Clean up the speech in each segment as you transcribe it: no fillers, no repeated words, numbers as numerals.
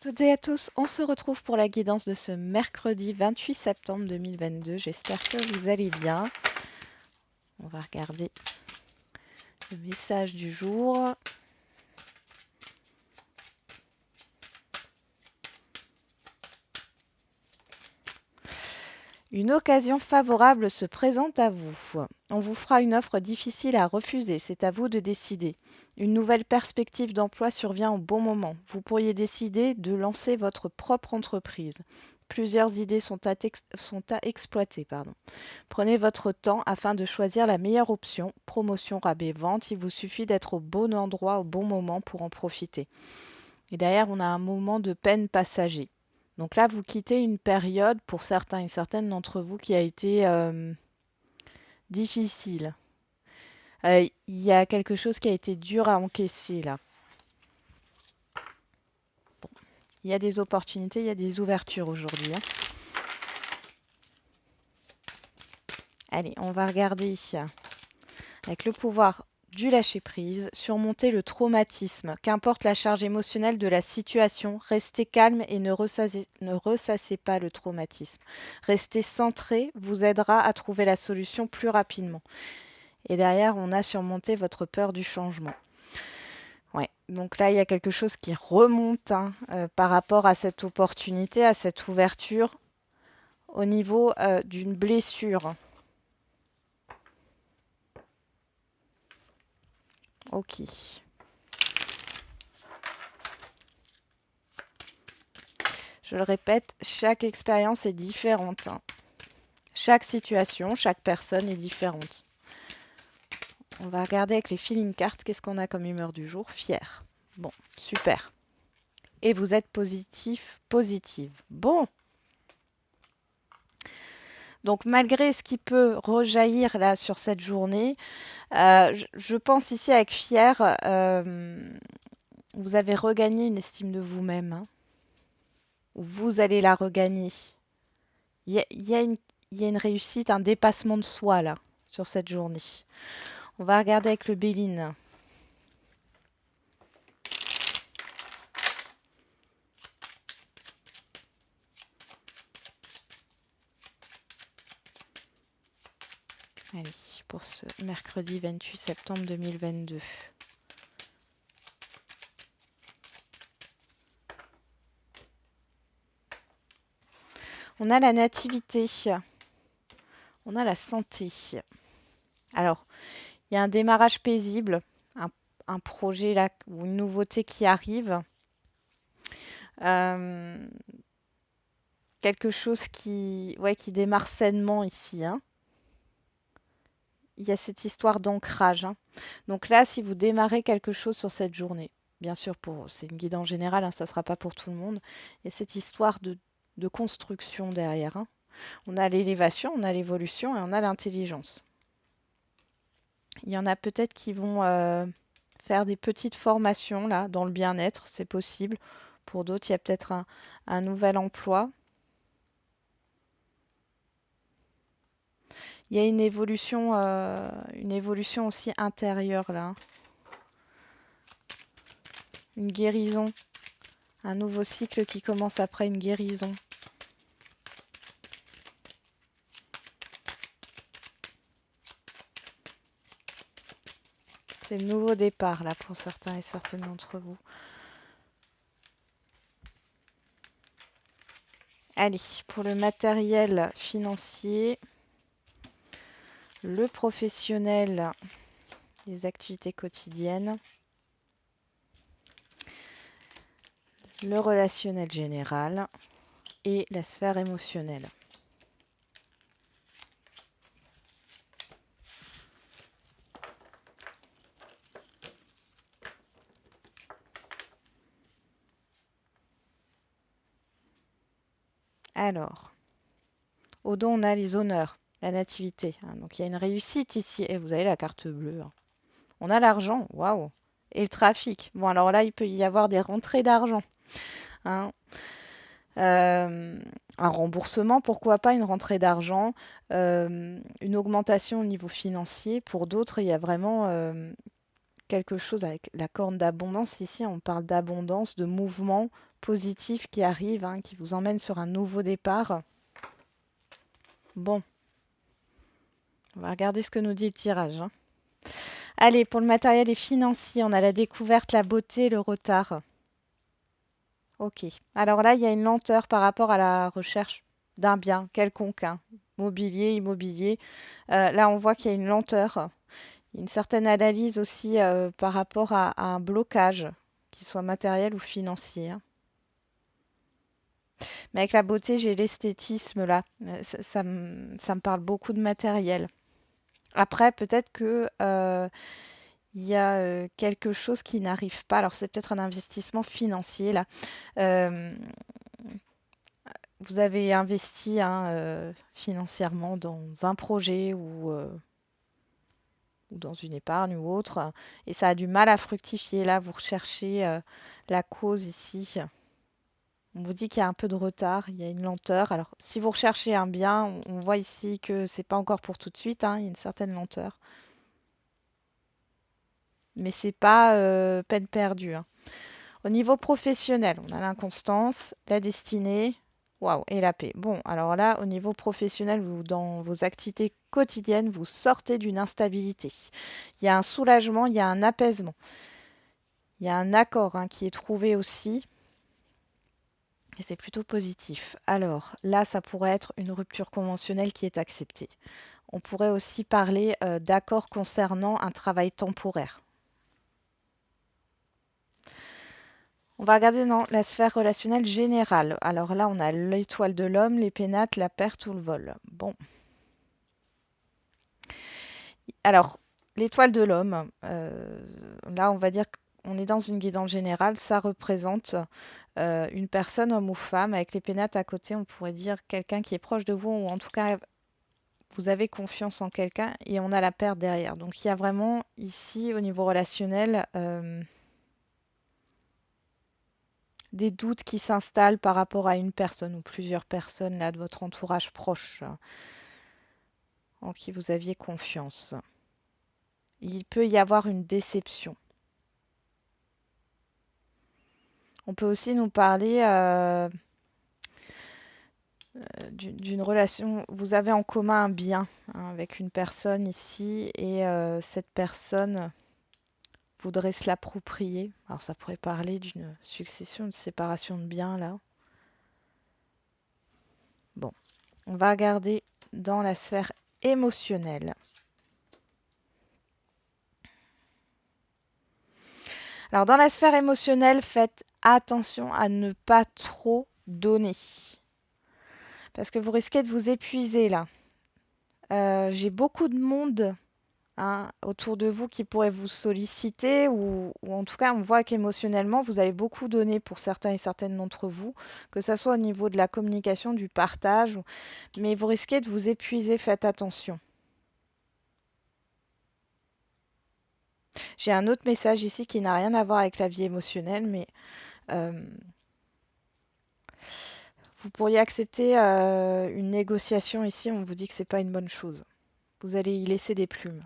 Toutes et à tous, on se retrouve pour la guidance de ce mercredi 28 septembre 2022. J'espère que vous allez bien. On va regarder le message du jour. Une occasion favorable se présente à vous. On vous fera une offre difficile à refuser, c'est à vous de décider. Une nouvelle perspective d'emploi survient au bon moment. Vous pourriez décider de lancer votre propre entreprise. Plusieurs idées sont à exploiter. Prenez votre temps afin de choisir la meilleure option. Promotion, rabais, vente, il vous suffit d'être au bon endroit au bon moment pour en profiter. Et derrière, on a un moment de peine passager. Donc là, vous quittez une période, pour certains et certaines d'entre vous, qui a été difficile. Il y a quelque chose qui a été dur à encaisser là. Il y a des opportunités, il y a des ouvertures aujourd'hui, hein. Allez, on va regarder avec le pouvoir du lâcher-prise, surmonter le traumatisme. Qu'importe la charge émotionnelle de la situation, restez calme et ne ressassez pas le traumatisme. Rester centré vous aidera à trouver la solution plus rapidement. Et derrière, on a surmonté votre peur du changement. Ouais, donc là, il y a quelque chose qui remonte par rapport à cette opportunité, à cette ouverture au niveau d'une blessure. Ok. Je le répète, chaque expérience est différente, hein. Chaque situation, chaque personne est différente. On va regarder avec les feeling cards, qu'est-ce qu'on a comme humeur du jour? Fier. Bon, super. Et vous êtes positif, positive. Bon. Donc malgré ce qui peut rejaillir là sur cette journée, je pense ici avec fier, vous avez regagné une estime de vous-même, hein. Vous allez la regagner. Il y a une réussite, un dépassement de soi là sur cette journée. On va regarder avec le Béline. Allez, pour ce mercredi 28 septembre 2022. On a la nativité, on a la santé. Alors, il y a un démarrage paisible, un projet là ou une nouveauté qui arrive. Euh, quelque chose qui démarre sainement ici, hein. Il y a cette histoire d'ancrage, hein. Donc là, si vous démarrez quelque chose sur cette journée, bien sûr, c'est une guidance générale, hein, ça ne sera pas pour tout le monde, il y a cette histoire de construction derrière, hein. On a l'élévation, on a l'évolution et on a l'intelligence. Il y en a peut-être qui vont faire des petites formations là dans le bien-être, c'est possible. Pour d'autres, il y a peut-être un nouvel emploi. Il y a une évolution aussi intérieure là, hein. Une guérison, un nouveau cycle qui commence après une guérison. C'est le nouveau départ là pour certains et certaines d'entre vous. Allez, pour le matériel financier, le professionnel, les activités quotidiennes, le relationnel général et la sphère émotionnelle. Alors, au don, on a les honneurs, la nativité, hein. Donc il y a une réussite ici. Et vous avez la carte bleue, hein. On a l'argent, waouh. Et le trafic. Bon, alors là, il peut y avoir des rentrées d'argent, hein. Un remboursement, pourquoi pas une rentrée d'argent, une augmentation au niveau financier. Pour d'autres, il y a vraiment quelque chose avec la corne d'abondance. Ici, on parle d'abondance, de mouvement positif qui arrive, hein, qui vous emmène sur un nouveau départ. Bon, on va regarder ce que nous dit le tirage, hein. Allez, pour le matériel et financier, on a la découverte, la beauté et le retard. Ok. Alors là, il y a une lenteur par rapport à la recherche d'un bien quelconque, hein, mobilier, immobilier. Là, on voit qu'il y a une lenteur, une certaine analyse aussi par rapport à un blocage, qu'il soit matériel ou financier, hein. Mais avec la beauté, j'ai l'esthétisme là. Ça me parle beaucoup de matériel. Après, peut-être que il y a quelque chose qui n'arrive pas. Alors, c'est peut-être un investissement financier là. Euh, Vous avez investi, hein, financièrement dans un projet ou dans une épargne ou autre, et ça a du mal à fructifier. Là, vous recherchez la cause ici. On vous dit qu'il y a un peu de retard, il y a une lenteur. Alors, si vous recherchez un bien, on voit ici que c'est pas encore pour tout de suite, hein, il y a une certaine lenteur. Mais c'est pas peine perdue, hein. Au niveau professionnel, on a l'inconstance, la destinée, waouh, et la paix. Bon, alors là, au niveau professionnel ou dans vos activités quotidiennes, vous sortez d'une instabilité. Il y a un soulagement, il y a un apaisement. Il y a un accord, hein, qui est trouvé aussi. Et c'est plutôt positif. Alors là, ça pourrait être une rupture conventionnelle qui est acceptée. On pourrait aussi parler d'accord concernant un travail temporaire. On va regarder dans la sphère relationnelle générale. Alors là, on a l'étoile de l'homme, les pénates, la perte ou le vol. Bon. Alors, l'étoile de l'homme, là, on va dire qu'on est dans une guidance générale. Ça représente une personne, homme ou femme. Avec les pénates à côté, on pourrait dire quelqu'un qui est proche de vous, ou en tout cas, vous avez confiance en quelqu'un, et on a la perte derrière. Donc, il y a vraiment ici, au niveau relationnel, des doutes qui s'installent par rapport à une personne ou plusieurs personnes là de votre entourage proche, en qui vous aviez confiance. Il peut y avoir une déception. On peut aussi nous parler d'une relation. Vous avez en commun un bien, hein, avec une personne ici, et cette personne voudrait se l'approprier. Alors ça pourrait parler d'une succession, de séparation de biens là. Bon, on va regarder dans la sphère émotionnelle. Alors, dans la sphère émotionnelle, faites attention à ne pas trop donner. Parce que vous risquez de vous épuiser là. J'ai beaucoup de monde, hein, autour de vous qui pourrait vous solliciter, ou en tout cas, on voit qu'émotionnellement, vous allez beaucoup donner pour certains et certaines d'entre vous, que ce soit au niveau de la communication, du partage, mais vous risquez de vous épuiser, faites attention. J'ai un autre message ici qui n'a rien à voir avec la vie émotionnelle, mais euh, vous pourriez accepter une négociation ici, on vous dit que c'est pas une bonne chose. Vous allez y laisser des plumes.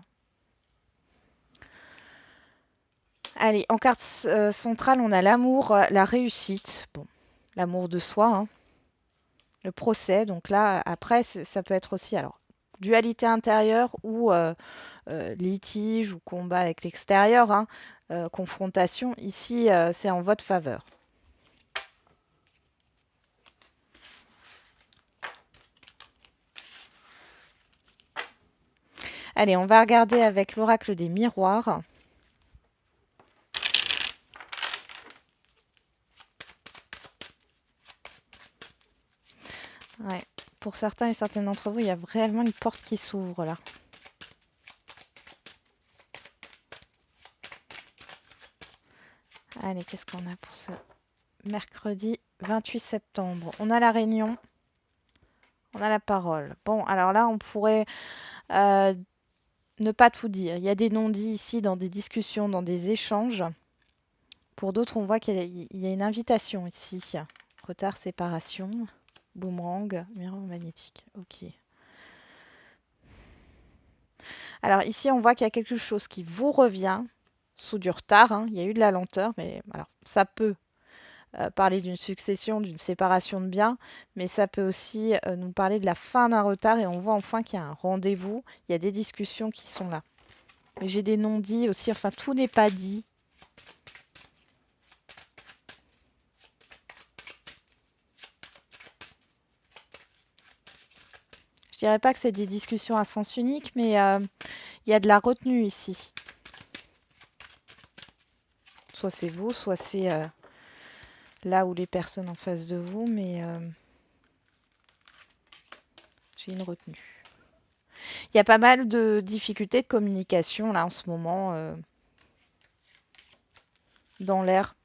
Allez, en carte centrale, on a l'amour, la réussite. Bon, l'amour de soi, hein, le procès. Donc là, après, ça peut être aussi, alors, dualité intérieure ou litige ou combat avec l'extérieur, hein, confrontation. Ici, c'est en votre faveur. Allez, on va regarder avec l'oracle des miroirs. Ouais. Pour certains et certaines d'entre vous, il y a réellement une porte qui s'ouvre là. Allez, qu'est-ce qu'on a pour ce mercredi 28 septembre? On a la réunion, on a la parole. Bon, alors là, on pourrait euh, ne pas tout dire. Il y a des non-dits ici dans des discussions, dans des échanges. Pour d'autres, on voit qu'il y a une invitation ici. Retard, séparation, boomerang, miroir magnétique. Ok. Alors ici, on voit qu'il y a quelque chose qui vous revient sous du retard, hein. Il y a eu de la lenteur, mais alors ça peut parler d'une succession, d'une séparation de biens, mais ça peut aussi nous parler de la fin d'un retard et on voit enfin qu'il y a un rendez-vous, il y a des discussions qui sont là. Mais j'ai des non-dits aussi, enfin tout n'est pas dit. Je dirais pas que c'est des discussions à sens unique, mais il y a de la retenue ici. Soit c'est vous, soit c'est là où les personnes en face de vous, mais j'ai une retenue. Il y a pas mal de difficultés de communication là en ce moment dans l'air.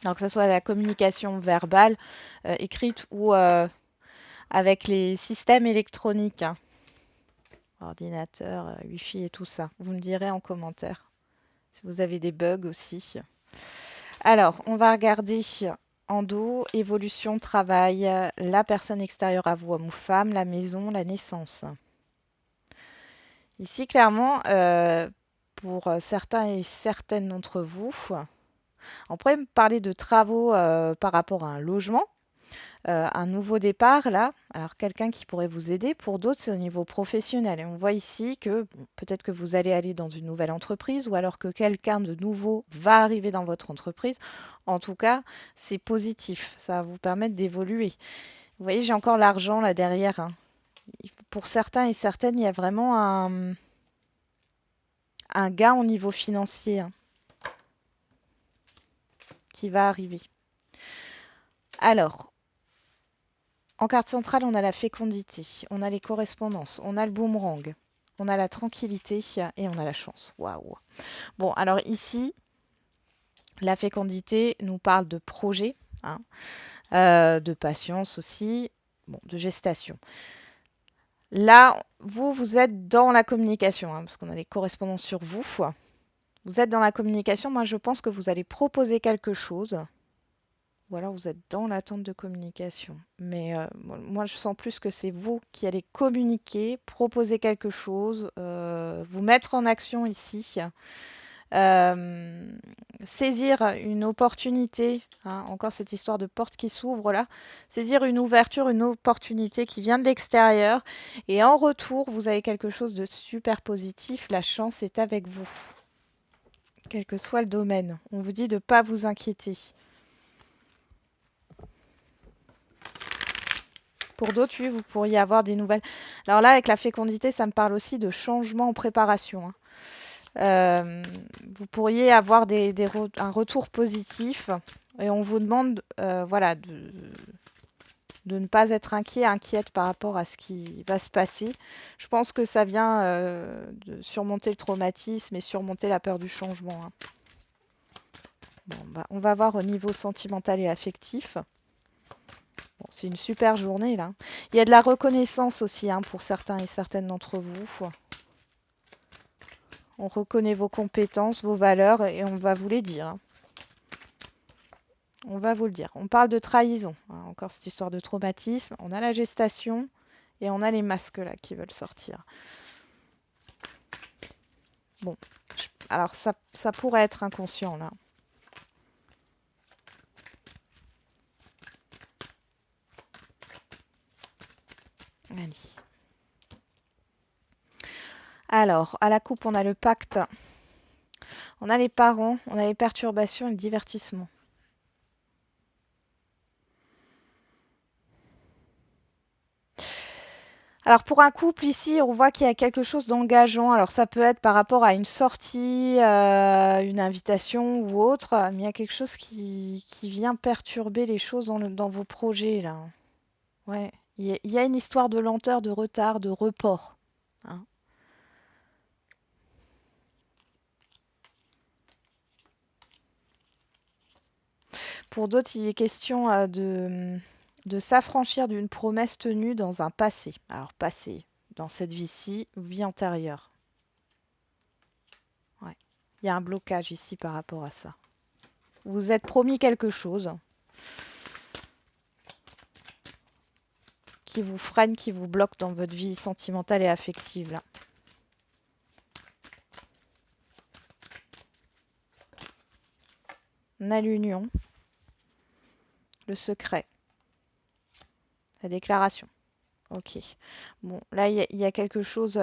Alors que ce soit la communication verbale, écrite ou avec les systèmes électroniques, hein, ordinateur, Wi-Fi et tout ça. Vous me direz en commentaire si vous avez des bugs aussi. Alors, on va regarder en dos, évolution, travail, la personne extérieure à vous, homme ou femme, la maison, la naissance. Ici, clairement, pour certains et certaines d'entre vous, on pourrait me parler de travaux par rapport à un logement, un nouveau départ là. Alors quelqu'un qui pourrait vous aider. Pour d'autres, c'est au niveau professionnel. Et on voit ici que peut-être que vous allez aller dans une nouvelle entreprise ou alors que quelqu'un de nouveau va arriver dans votre entreprise. En tout cas, c'est positif. Ça va vous permettre d'évoluer. Vous voyez, j'ai encore l'argent là derrière, hein. Pour certains et certaines, il y a vraiment un gain au niveau financier, hein, qui va arriver. Alors, en carte centrale, on a la fécondité, on a les correspondances, on a le boomerang, on a la tranquillité et on a la chance. Waouh! Bon, alors ici, la fécondité nous parle de projet, hein, de patience aussi, bon, de gestation. Là, vous êtes dans la communication, hein, parce qu'on a les correspondances sur vous. Vous êtes dans la communication. Moi, je pense que vous allez proposer quelque chose. Ou alors vous êtes dans l'attente de communication. Mais moi, je sens plus que c'est vous qui allez communiquer, proposer quelque chose, vous mettre en action ici, euh, saisir une opportunité, hein, encore cette histoire de porte qui s'ouvre là, saisir une ouverture, une opportunité qui vient de l'extérieur. Et en retour, vous avez quelque chose de super positif. La chance est avec vous, quel que soit le domaine. On vous dit de ne pas vous inquiéter. Pour d'autres, oui, vous pourriez avoir des nouvelles. Alors là, avec la fécondité, ça me parle aussi de changement en préparation, hein. Vous pourriez avoir un retour positif et on vous demande voilà, de ne pas être inquiète par rapport à ce qui va se passer. Je pense que ça vient de surmonter le traumatisme et surmonter la peur du changement, hein. Bon, bah, on va voir au niveau sentimental et affectif. Bon, c'est une super journée là. Il y a de la reconnaissance aussi, hein, pour certains et certaines d'entre vous. On reconnaît vos compétences, vos valeurs et on va vous les dire, hein. On va vous le dire. On parle de trahison, hein, encore cette histoire de traumatisme. On a la gestation et on a les masques là qui veulent sortir. Bon, alors ça pourrait être inconscient là. Allez. Alors, à la coupe, on a le pacte. On a les parents, on a les perturbations et le divertissement. Alors pour un couple ici, on voit qu'il y a quelque chose d'engageant. Alors ça peut être par rapport à une sortie, une invitation ou autre, mais il y a quelque chose qui vient perturber les choses dans vos projets là. Ouais, il y a une histoire de lenteur, de retard, de report, hein. Pour d'autres, il est question de s'affranchir d'une promesse tenue dans un passé. Alors passé, dans cette vie-ci, vie antérieure. Ouais. Il y a un blocage ici par rapport à ça. Vous vous êtes promis quelque chose qui vous freine, qui vous bloque dans votre vie sentimentale et affective là. On a l'union. Le secret. La déclaration. Ok. Bon, là, il y a quelque chose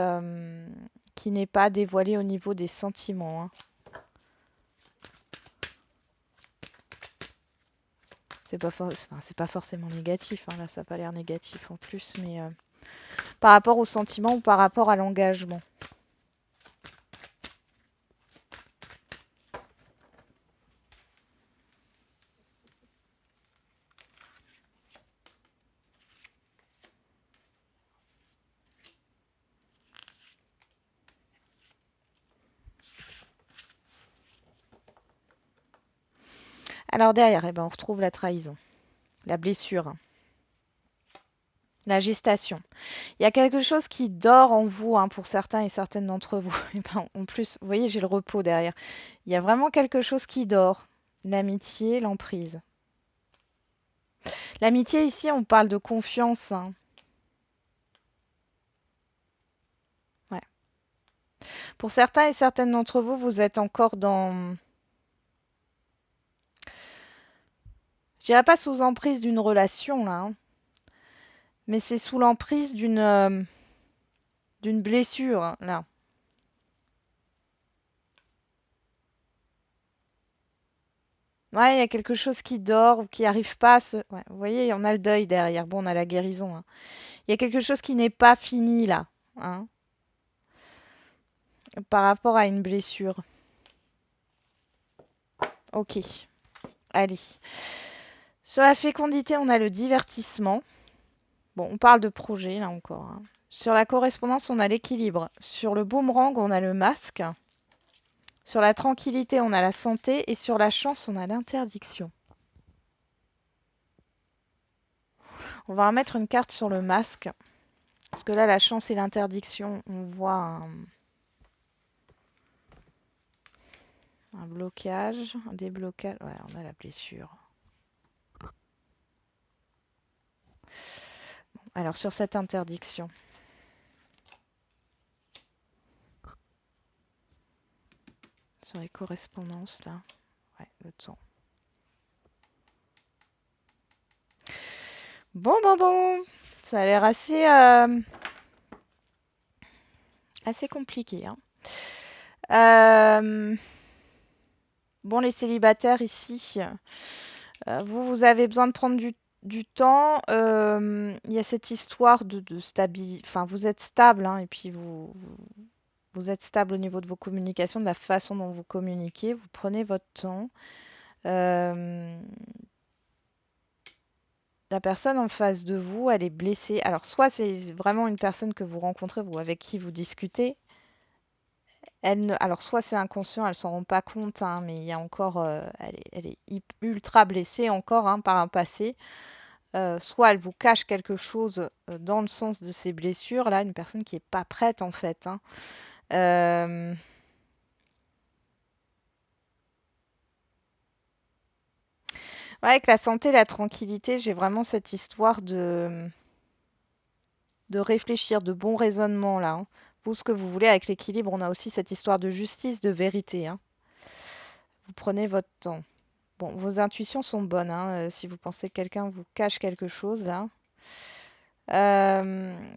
qui n'est pas dévoilé au niveau des sentiments, hein. C'est pas forcément négatif, hein. Là, ça n'a pas l'air négatif en plus, mais par rapport aux sentiments ou par rapport à l'engagement. Alors derrière, eh ben, on retrouve la trahison, la blessure, la gestation. Il y a quelque chose qui dort en vous, hein, pour certains et certaines d'entre vous. Et ben, en plus, vous voyez, j'ai le repos derrière. Il y a vraiment quelque chose qui dort. L'amitié, l'emprise. L'amitié, ici, on parle de confiance, hein. Ouais. Pour certains et certaines d'entre vous, vous êtes encore dans, je dirais pas sous emprise d'une relation, là, hein, mais c'est sous l'emprise d'une blessure, hein, là. Ouais, il y a quelque chose qui dort ou qui n'arrive pas à se... Ouais, vous voyez, on a le deuil derrière. Bon, on a la guérison, hein. Il y a quelque chose qui n'est pas fini là, hein, par rapport à une blessure. Ok, allez. Sur la fécondité, on a le divertissement. Bon, on parle de projet là encore, hein. Sur la correspondance, on a l'équilibre. Sur le boomerang, on a le masque. Sur la tranquillité, on a la santé. Et sur la chance, on a l'interdiction. On va remettre une carte sur le masque. Parce que là, la chance et l'interdiction, on voit un blocage, un déblocage. Ouais, on a la blessure. Alors, sur cette interdiction. Sur les correspondances, là. Ouais, le temps. Bon, bon, bon. Ça a l'air assez compliqué, hein. Euh, Bon, les célibataires ici, vous avez besoin de prendre du temps. Il y a cette histoire de stabilité. Enfin, vous êtes stable, hein, et puis vous êtes stable au niveau de vos communications, de la façon dont vous communiquez. Vous prenez votre temps. Euh, la personne en face de vous, elle est blessée. Alors, soit c'est vraiment une personne que vous rencontrez, vous, avec qui vous discutez. Alors, soit c'est inconscient, elle s'en rend pas compte, hein, mais il y a encore, elle est ultra blessée encore, hein, par un passé. Soit elle vous cache quelque chose dans le sens de ses blessures. Là, une personne qui est pas prête en fait, hein. Euh, ouais, avec la santé, la tranquillité, j'ai vraiment cette histoire de réfléchir, de bon raisonnement là, hein. Vous, ce que vous voulez avec l'équilibre, on a aussi cette histoire de justice, de vérité, hein. Vous prenez votre temps. Bon, vos intuitions sont bonnes, hein, si vous pensez que quelqu'un vous cache quelque chose là. Alors,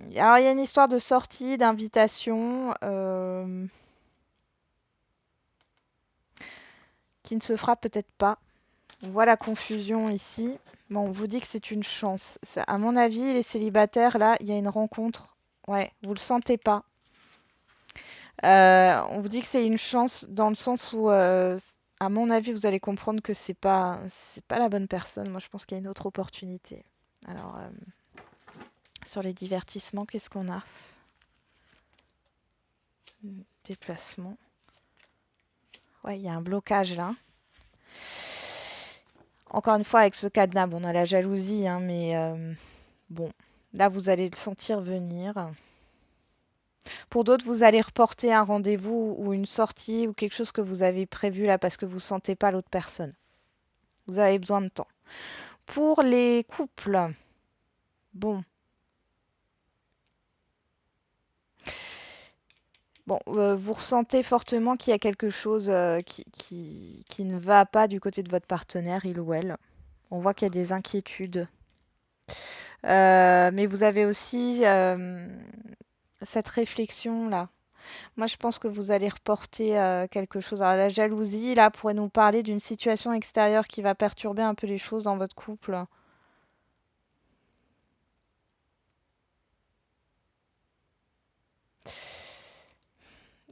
il y a une histoire de sortie, d'invitation, qui ne se fera peut-être pas. On voit la confusion ici. Bon, on vous dit que c'est une chance. À mon avis, les célibataires, là, il y a une rencontre. Ouais, vous le sentez pas. On vous dit que c'est une chance dans le sens où, à mon avis, vous allez comprendre que c'est pas la bonne personne. Moi, je pense qu'il y a une autre opportunité. Alors, sur les divertissements, qu'est-ce qu'on a? Déplacement. Ouais, il y a un blocage là. Encore une fois, avec ce cadenas, bon, on a la jalousie, hein, mais bon, là, vous allez le sentir venir. Pour d'autres, vous allez reporter un rendez-vous ou une sortie ou quelque chose que vous avez prévu là parce que vous ne sentez pas l'autre personne. Vous avez besoin de temps. Pour les couples, bon, bon, vous ressentez fortement qu'il y a quelque chose qui ne va pas du côté de votre partenaire, il ou elle. On voit qu'il y a des inquiétudes. Mais vous avez aussi cette réflexion-là. Moi, je pense que vous allez reporter quelque chose. Alors, la jalousie, là, pourrait nous parler d'une situation extérieure qui va perturber un peu les choses dans votre couple.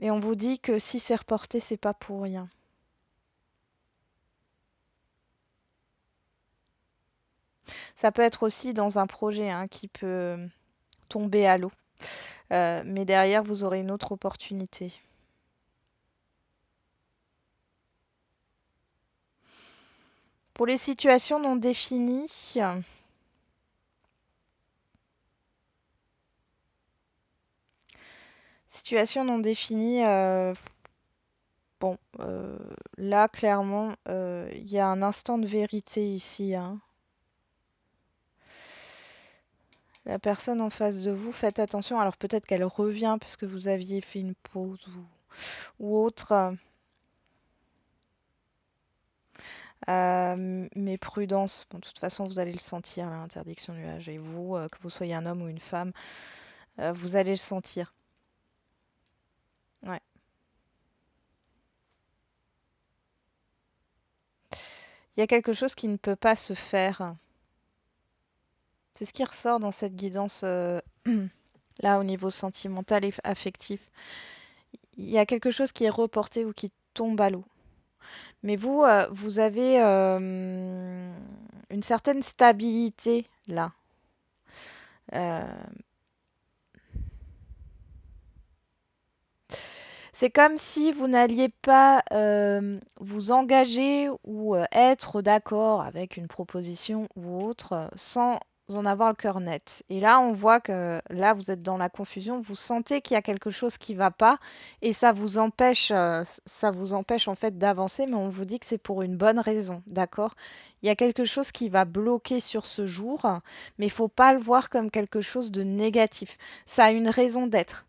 Et on vous dit que si c'est reporté, c'est pas pour rien. Ça peut être aussi dans un projet hein, qui peut tomber à l'eau. Mais derrière, vous aurez une autre opportunité. Pour les situations non définies, situation non définie, bon, là, clairement, il y a un instant de vérité ici, hein. La personne en face de vous, faites attention. Alors peut-être qu'elle revient parce que vous aviez fait une pause ou autre. Mais prudence. Bon, de toute façon, vous allez le sentir, l'interdiction nuage. Et vous, que vous soyez un homme ou une femme, vous allez le sentir. Ouais. Il y a quelque chose qui ne peut pas se faire. C'est ce qui ressort dans cette guidance là au niveau sentimental et affectif. Il y a quelque chose qui est reporté ou qui tombe à l'eau. Mais vous, vous avez une certaine stabilité là. Euh, c'est comme si vous n'alliez pas vous engager ou être d'accord avec une proposition ou autre sans en avoir le cœur net. Et là, on voit que là, vous êtes dans la confusion, vous sentez qu'il y a quelque chose qui ne va pas et ça vous empêche en fait d'avancer, mais on vous dit que c'est pour une bonne raison, d'accord? Il y a quelque chose qui va bloquer sur ce jour, mais il faut pas le voir comme quelque chose de négatif. Ça a une raison d'être.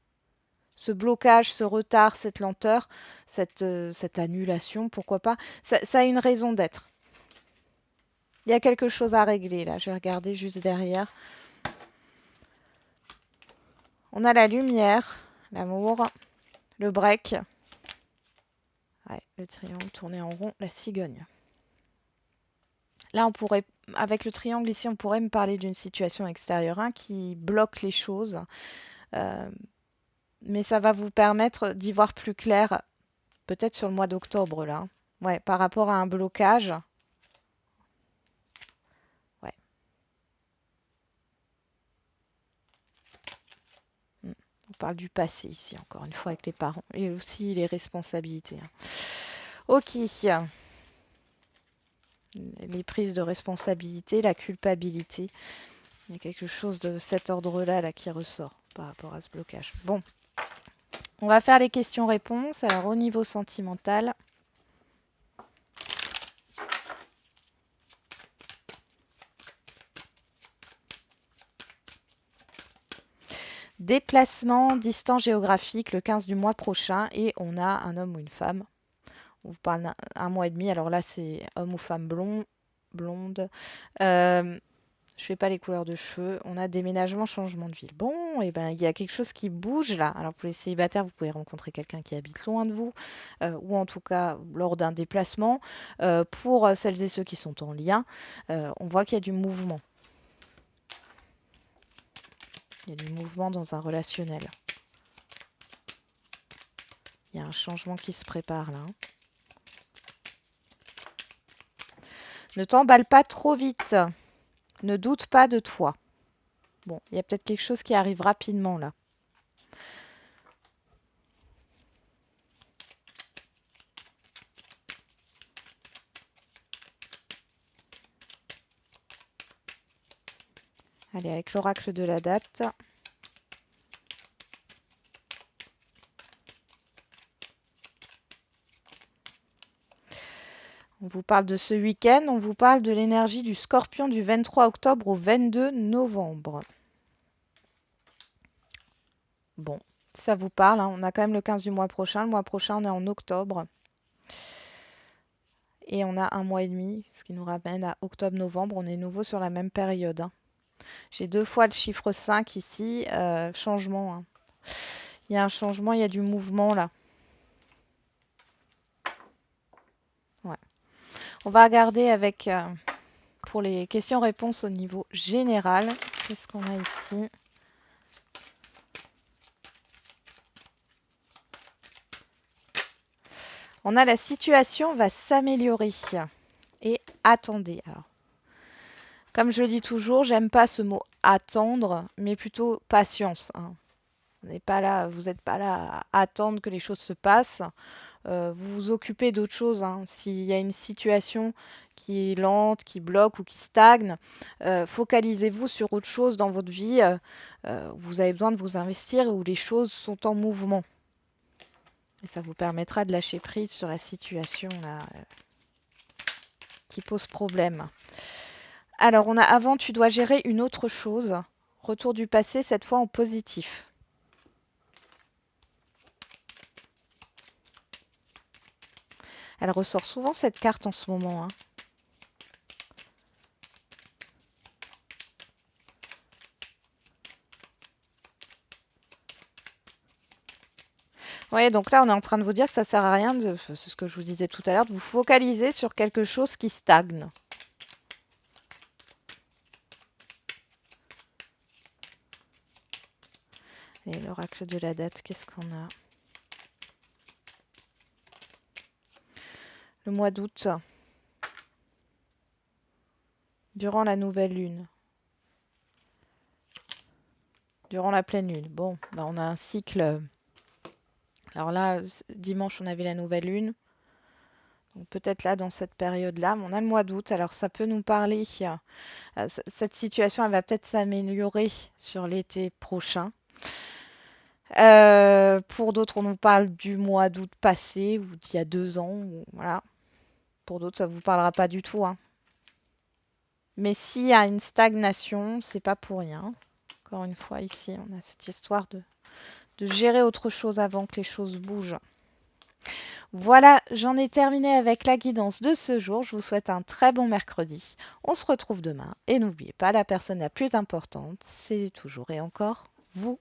Ce blocage, ce retard, cette lenteur, cette annulation, pourquoi pas, ça a une raison d'être. Il y a quelque chose à régler là, je vais regarder juste derrière. On a la lumière, l'amour, le break, ouais, le triangle tourné en rond, la cigogne. Là, on pourrait, avec le triangle ici, on pourrait me parler d'une situation extérieure hein, qui bloque les choses, euh, mais ça va vous permettre d'y voir plus clair, peut-être sur le mois d'octobre là. Ouais, par rapport à un blocage. Ouais. Mm. On parle du passé ici, encore une fois, avec les parents et aussi les responsabilités. Hein. Ok. Les prises de responsabilité, la culpabilité. Il y a quelque chose de cet ordre-là là, qui ressort par rapport à ce blocage. Bon, on va faire les questions-réponses. Alors, au niveau sentimental, déplacement, distance géographique le 15 du mois prochain et on a un homme ou une femme. On vous parle d'un mois et demi. Alors là, c'est homme ou femme blonde. Je fais pas les couleurs de cheveux. On a déménagement, changement de ville. Bon, et ben il y a quelque chose qui bouge là. Alors pour les célibataires, vous pouvez rencontrer quelqu'un qui habite loin de vous, ou en tout cas lors d'un déplacement. Pour celles et ceux qui sont en lien, on voit qu'il y a du mouvement. Il y a du mouvement dans un relationnel. Il y a un changement qui se prépare là. Hein. Ne t'emballe pas trop vite. Ne doute pas de toi. Bon, il y a peut-être quelque chose qui arrive rapidement là. Allez, avec l'oracle de la date. On vous parle de ce week-end, on vous parle de l'énergie du Scorpion du 23 octobre au 22 novembre. Bon, ça vous parle, hein, on a quand même le 15 du mois prochain. Le mois prochain, on est en octobre. Et on a un mois et demi, ce qui nous ramène à octobre-novembre. On est nouveau sur la même période, hein. J'ai 2 fois le chiffre 5 ici. Changement, hein. Il y a un changement, il y a du mouvement là. Ouais. On va regarder avec pour les questions-réponses au niveau général. Qu'est-ce qu'on a ici? On a la situation va s'améliorer. Et attendez. Alors, comme je le dis toujours, j'aime pas ce mot attendre, mais plutôt patience, hein. On n'est pas là, vous n'êtes pas là à attendre que les choses se passent. Vous vous occupez d'autre chose, hein. S'il y a une situation qui est lente, qui bloque ou qui stagne, focalisez-vous sur autre chose dans votre vie. Vous avez besoin de vous investir où les choses sont en mouvement. Et ça vous permettra de lâcher prise sur la situation là, qui pose problème. Alors, on a avant, tu dois gérer une autre chose. Retour du passé, cette fois en positif. Elle ressort souvent cette carte en ce moment, hein. Oui, donc là, on est en train de vous dire que ça sert à rien, c'est ce que je vous disais tout à l'heure, de vous focaliser sur quelque chose qui stagne. Et l'oracle de la date, qu'est-ce qu'on a? Le mois d'août, durant la nouvelle lune, durant la pleine lune. Bon, ben on a un cycle. Alors là, dimanche, on avait la nouvelle lune. Donc peut-être là, dans cette période-là, on a le mois d'août. Alors ça peut nous parler. Cette situation, elle va peut-être s'améliorer sur l'été prochain. Pour d'autres, on nous parle du mois d'août passé ou d'il y a 2 ans. Voilà. Pour d'autres, ça ne vous parlera pas du tout, hein. Mais s'il y a une stagnation, c'est pas pour rien. Encore une fois, ici, on a cette histoire de gérer autre chose avant que les choses bougent. Voilà, j'en ai terminé avec la guidance de ce jour. Je vous souhaite un très bon mercredi. On se retrouve demain. Et n'oubliez pas, la personne la plus importante, c'est toujours et encore vous.